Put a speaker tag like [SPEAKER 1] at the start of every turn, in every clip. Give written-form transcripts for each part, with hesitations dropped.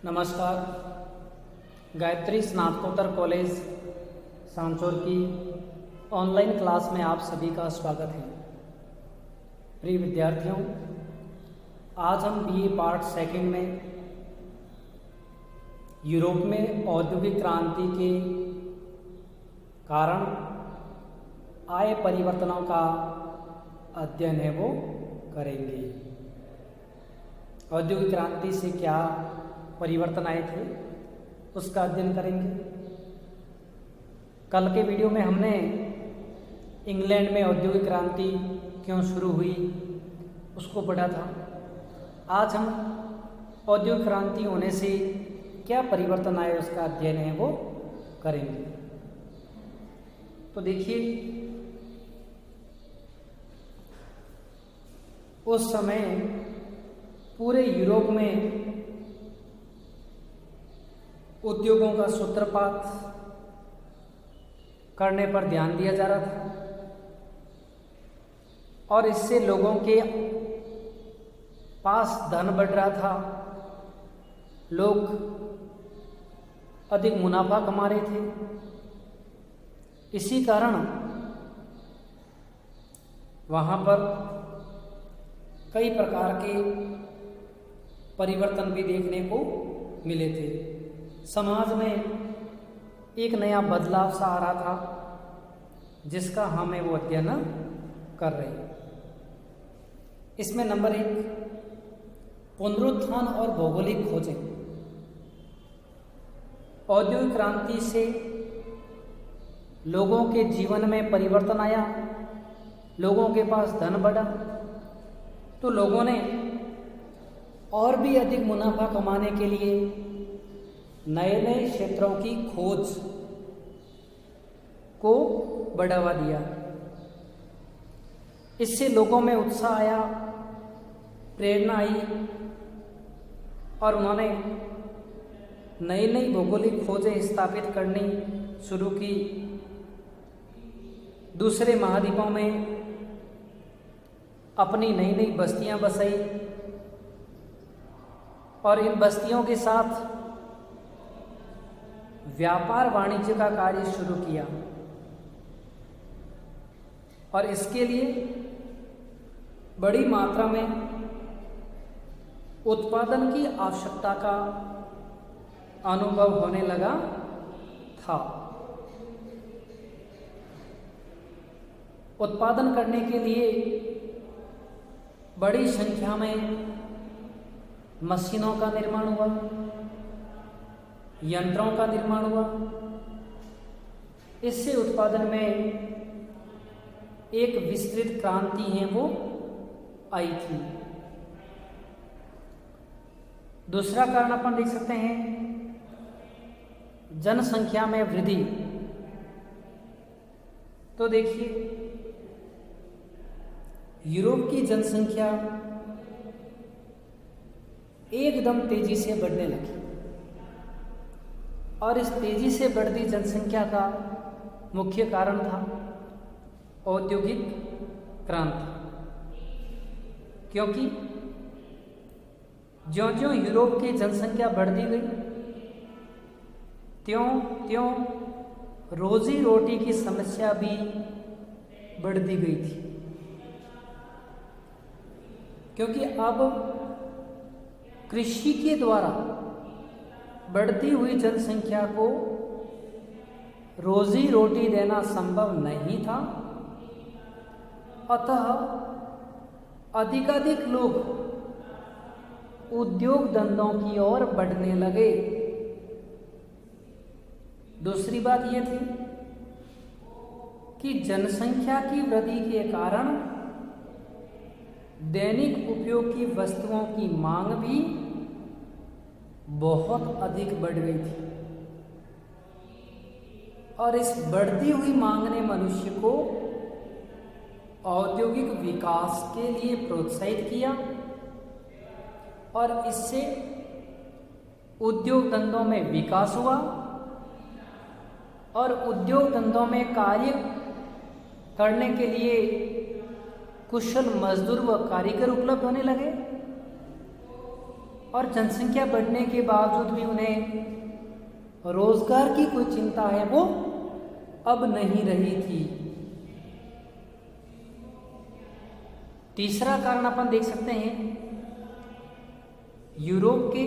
[SPEAKER 1] नमस्कार। गायत्री स्नातकोत्तर कॉलेज सांचौर की ऑनलाइन क्लास में आप सभी का स्वागत है। प्रिय विद्यार्थियों, आज हम बीए पार्ट सेकंड में यूरोप में औद्योगिक क्रांति के कारण आए परिवर्तनों का अध्ययन है वो करेंगे। औद्योगिक क्रांति से क्या परिवर्तन आए थे उसका अध्ययन करेंगे। कल के वीडियो में हमने इंग्लैंड में औद्योगिक क्रांति क्यों शुरू हुई उसको पढ़ा था। आज हम औद्योगिक क्रांति होने से क्या परिवर्तन आए उसका अध्ययन है वो करेंगे। तो देखिए, उस समय पूरे यूरोप में उद्योगों का सूत्रपात करने पर ध्यान दिया जा रहा था और इससे लोगों के पास धन बढ़ रहा था। लोग अधिक मुनाफा कमा रहे थे। इसी कारण वहाँ पर कई प्रकार के परिवर्तन भी देखने को मिले थे। समाज में एक नया बदलाव सा आ रहा था जिसका हमें वो अध्ययन कर रहे हैं। इसमें नंबर 1, पुनरुत्थान और भौगोलिक खोजें। औद्योगिक क्रांति से लोगों के जीवन में परिवर्तन आया, लोगों के पास धन बढ़ा, तो लोगों ने और भी अधिक मुनाफा कमाने के लिए नए नए क्षेत्रों की खोज को बढ़ावा दिया। इससे लोगों में उत्साह आया, प्रेरणा आई और उन्होंने नई नई भौगोलिक खोजें स्थापित करनी शुरू की। दूसरे महाद्वीपों में अपनी नई नई बस्तियां बसाई और इन बस्तियों के साथ व्यापार वाणिज्य का कार्य शुरू किया और इसके लिए बड़ी मात्रा में उत्पादन की आवश्यकता का अनुभव होने लगा था। उत्पादन करने के लिए बड़ी संख्या में मशीनों का निर्माण हुआ, यंत्रों का निर्माण हुआ। इससे उत्पादन में एक विस्तृत क्रांति है वो आई थी। दूसरा कारण अपन देख सकते हैं, जनसंख्या में वृद्धि। तो देखिए, यूरोप की जनसंख्या एकदम तेजी से बढ़ने लगी और इस तेजी से बढ़ती जनसंख्या का मुख्य कारण था औद्योगिक क्रांति। क्योंकि ज्यों-ज्यों यूरोप की जनसंख्या बढ़ती गई, त्यों-त्यों रोजी रोटी की समस्या भी बढ़ती गई थी। क्योंकि अब कृषि के द्वारा बढ़ती हुई जनसंख्या को रोजी रोटी देना संभव नहीं था, अतः अधिकाधिक लोग उद्योग धंधों की ओर बढ़ने लगे। दूसरी बात यह थी कि जनसंख्या की वृद्धि के कारण दैनिक उपयोग की वस्तुओं की मांग भी बहुत अधिक बढ़ गई थी और इस बढ़ती हुई मांग ने मनुष्य को औद्योगिक विकास के लिए प्रोत्साहित किया और इससे उद्योग धंधों में विकास हुआ और उद्योग धंधों में कार्य करने के लिए कुशल मजदूर व कारीगर उपलब्ध होने लगे। और जनसंख्या बढ़ने के बावजूद भी उन्हें रोजगार की कोई चिंता है वो अब नहीं रही थी। तीसरा कारण अपन देख सकते हैं, यूरोप के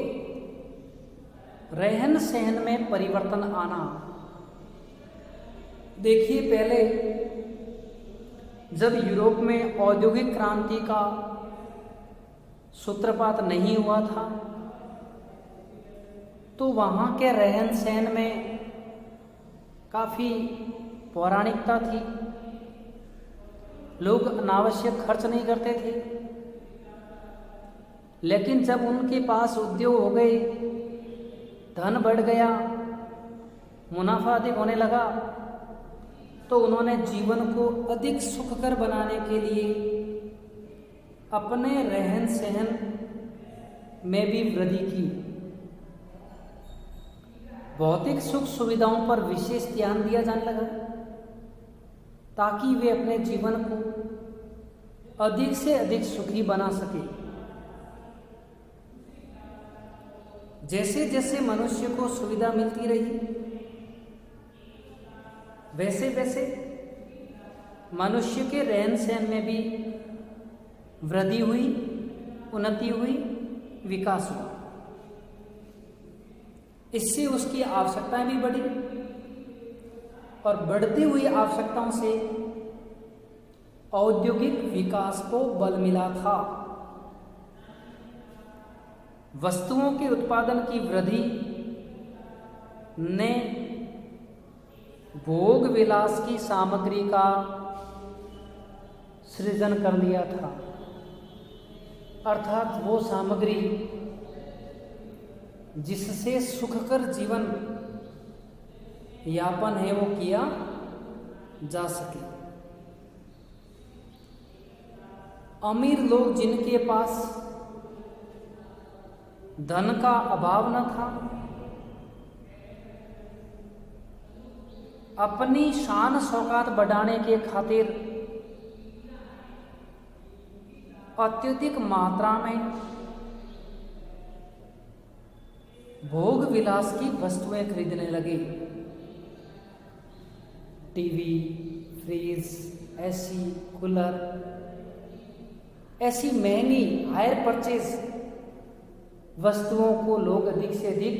[SPEAKER 1] रहन सहन में परिवर्तन आना। देखिए, पहले जब यूरोप में औद्योगिक क्रांति का सूत्रपात नहीं हुआ था तो वहाँ के रहन सहन में काफ़ी पौराणिकता थी। लोग अनावश्यक खर्च नहीं करते थे। लेकिन जब उनके पास उद्योग हो गए, धन बढ़ गया, मुनाफा अधिक होने लगा, तो उन्होंने जीवन को अधिक सुखकर बनाने के लिए अपने रहन सहन में भी वृद्धि की। भौतिक सुख सुविधाओं पर विशेष ध्यान दिया जाने लगा ताकि वे अपने जीवन को अधिक से अधिक सुखी बना सके। जैसे जैसे मनुष्य को सुविधा मिलती रही, वैसे वैसे मनुष्य के रहन सहन में भी वृद्धि हुई, उन्नति हुई, विकास हुआ। इससे उसकी आवश्यकताएं भी बढ़ी और बढ़ती हुई आवश्यकताओं से औद्योगिक विकास को बल मिला था। वस्तुओं के उत्पादन की वृद्धि ने भोग विलास की सामग्री का सृजन कर लिया था, अर्थात वो सामग्री जिससे सुखकर जीवन यापन है वो किया जा सके। अमीर लोग जिनके पास धन का अभाव न था, अपनी शान शौकत बढ़ाने के खातिर अत्यधिक मात्रा में भोग विलास की वस्तुएं खरीदने लगे। टीवी, फ्रिज, एसी, कूलर, ऐसी महंगी हायर परचेज वस्तुओं को लोग अधिक से अधिक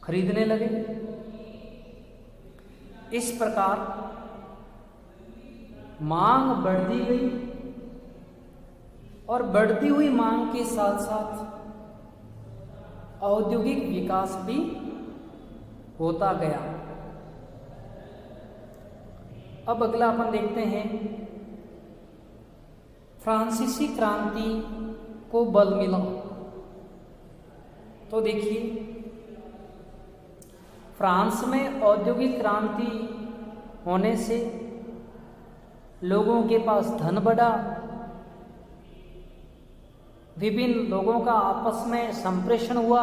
[SPEAKER 1] खरीदने लगे। इस प्रकार मांग बढ़ती गई और बढ़ती हुई मांग के साथ साथ औद्योगिक विकास भी होता गया। अब अगला अपन देखते हैं, फ्रांसीसी क्रांति को बल मिला। तो देखिए, फ्रांस में औद्योगिक क्रांति होने से लोगों के पास धन बढ़ा, विभिन्न लोगों का आपस में संप्रेषण हुआ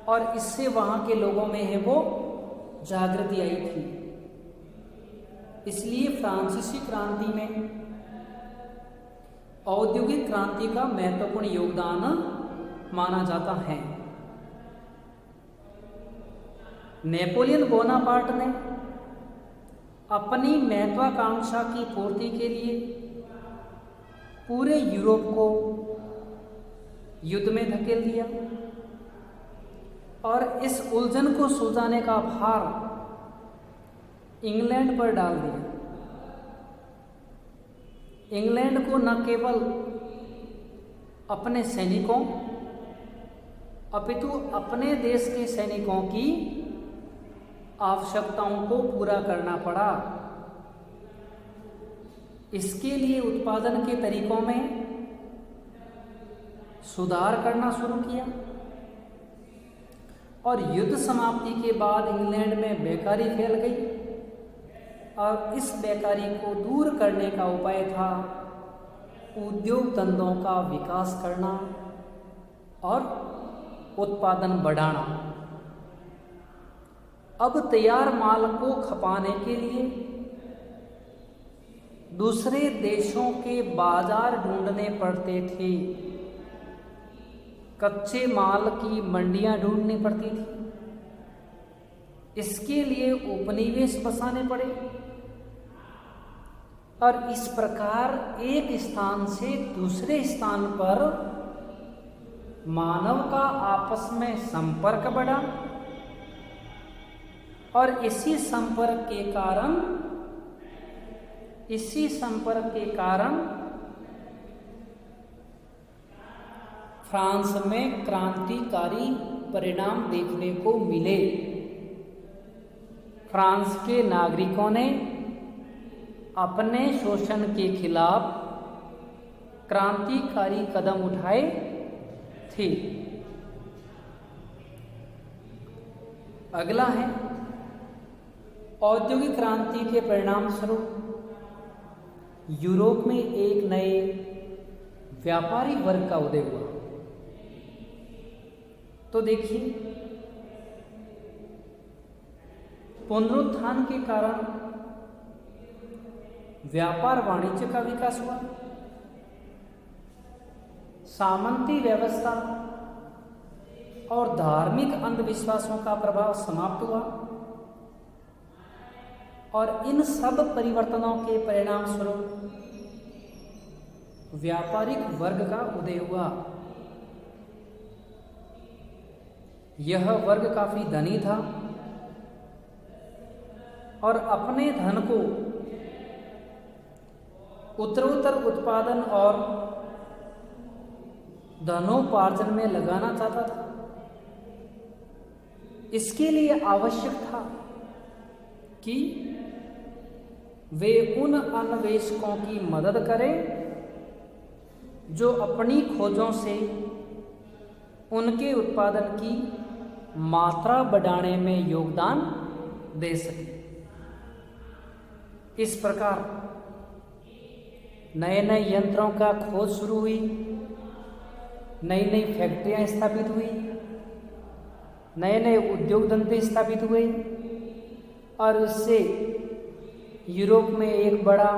[SPEAKER 1] और इससे वहाँ के लोगों में है वो जागृति आई थी। इसलिए फ्रांसीसी क्रांति में औद्योगिक क्रांति का महत्वपूर्ण योगदान माना जाता है। नेपोलियन बोनापार्ट ने अपनी महत्वाकांक्षा की पूर्ति के लिए पूरे यूरोप को युद्ध में धकेल दिया और इस उलझन को सुलझाने का भार इंग्लैंड पर डाल दिया। इंग्लैंड को न केवल अपने सैनिकों अपितु अपने देश के सैनिकों की आवश्यकताओं को पूरा करना पड़ा। इसके लिए उत्पादन के तरीकों में सुधार करना शुरू किया और युद्ध समाप्ति के बाद इंग्लैंड में बेकारी फैल गई और इस बेकारी को दूर करने का उपाय था उद्योग धंधों का विकास करना और उत्पादन बढ़ाना। अब तैयार माल को खपाने के लिए दूसरे देशों के बाजार ढूंढने पड़ते थे। कच्चे माल की मंडियां ढूंढनी पड़ती थी। इसके लिए उपनिवेश बसाने पड़े और इस प्रकार एक स्थान से दूसरे स्थान पर मानव का आपस में संपर्क बढ़ा और इसी संपर्क के कारण फ्रांस में क्रांतिकारी परिणाम देखने को मिले। फ्रांस के नागरिकों ने अपने शोषण के खिलाफ क्रांतिकारी कदम उठाए थे। अगला है औद्योगिक क्रांति के परिणाम स्वरूप यूरोप में एक नए व्यापारी वर्ग का उदय हुआ। तो देखिए, पुनरुत्थान के कारण व्यापार वाणिज्य का विकास हुआ, सामंती व्यवस्था और धार्मिक अंधविश्वासों का प्रभाव समाप्त हुआ और इन सब परिवर्तनों के परिणाम स्वरूप व्यापारिक वर्ग का उदय हुआ। यह वर्ग काफी धनी था और अपने धन को उत्तरोत्तर उत्पादन और धनोपार्जन में लगाना चाहता था। इसके लिए आवश्यक था कि वे उन अन्वेषकों की मदद करें जो अपनी खोजों से उनके उत्पादन की मात्रा बढ़ाने में योगदान दे सके। इस प्रकार नए नए यंत्रों का खोज शुरू हुई, नई नई फैक्ट्रियां स्थापित हुई, नए नए उद्योग धंधे स्थापित हुए और इससे यूरोप में एक बड़ा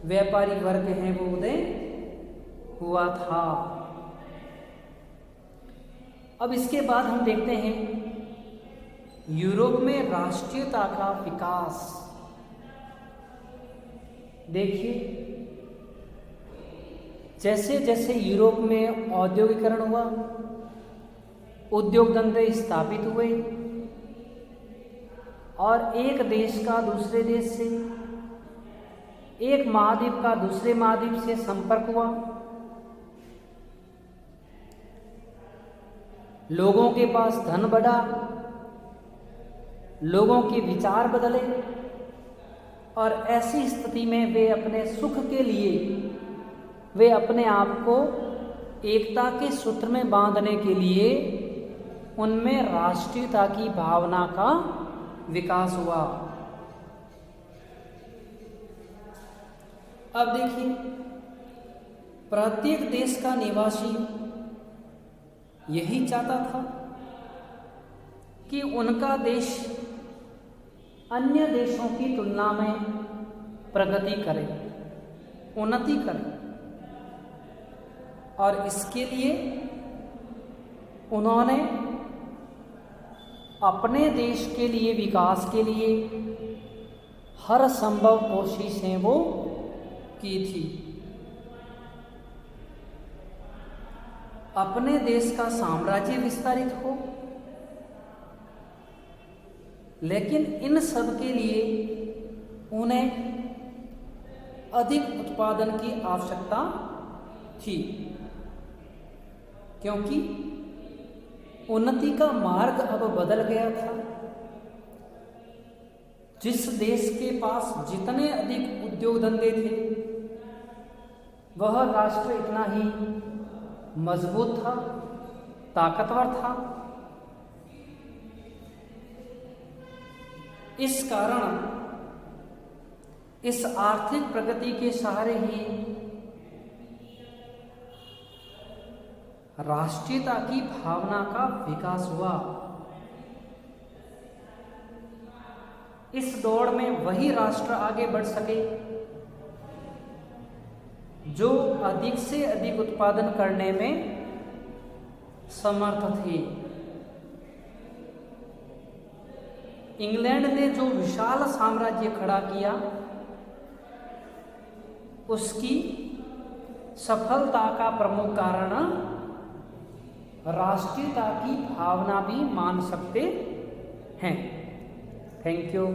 [SPEAKER 1] व्यापारी वर्ग है वो उदय हुआ था। अब इसके बाद हम देखते हैं यूरोप में राष्ट्रीयता का विकास। देखिए, जैसे जैसे यूरोप में औद्योगिकरण हुआ, उद्योग धंधे स्थापित हुए और एक देश का दूसरे देश से, एक महाद्वीप का दूसरे महाद्वीप से संपर्क हुआ, लोगों के पास धन बढ़ा, लोगों के विचार बदले और ऐसी स्थिति में वे अपने सुख के लिए वे अपने आप को एकता के सूत्र में बांधने के लिए उनमें राष्ट्रीयता की भावना का विकास हुआ। अब देखिए, प्रत्येक देश का निवासी यही चाहता था कि उनका देश अन्य देशों की तुलना में प्रगति करे, उन्नति करे और इसके लिए उन्होंने अपने देश के लिए विकास के लिए हर संभव कोशिशें वो की थी। अपने देश का साम्राज्य विस्तारित हो, लेकिन इन सब के लिए उन्हें अधिक उत्पादन की आवश्यकता थी, क्योंकि उन्नति का मार्ग अब बदल गया था। जिस देश के पास जितने अधिक उद्योग धंधे थे, वह राष्ट्र इतना ही मजबूत था, ताकतवर था। इस कारण इस आर्थिक प्रगति के सहारे ही राष्ट्रीयता की भावना का विकास हुआ। इस दौड़ में वही राष्ट्र आगे बढ़ सके जो अधिक से अधिक उत्पादन करने में समर्थ थे। इंग्लैंड ने जो विशाल साम्राज्य खड़ा किया, उसकी सफलता का प्रमुख कारण राष्ट्रीयता की भावना भी मान सकते हैं। Thank you.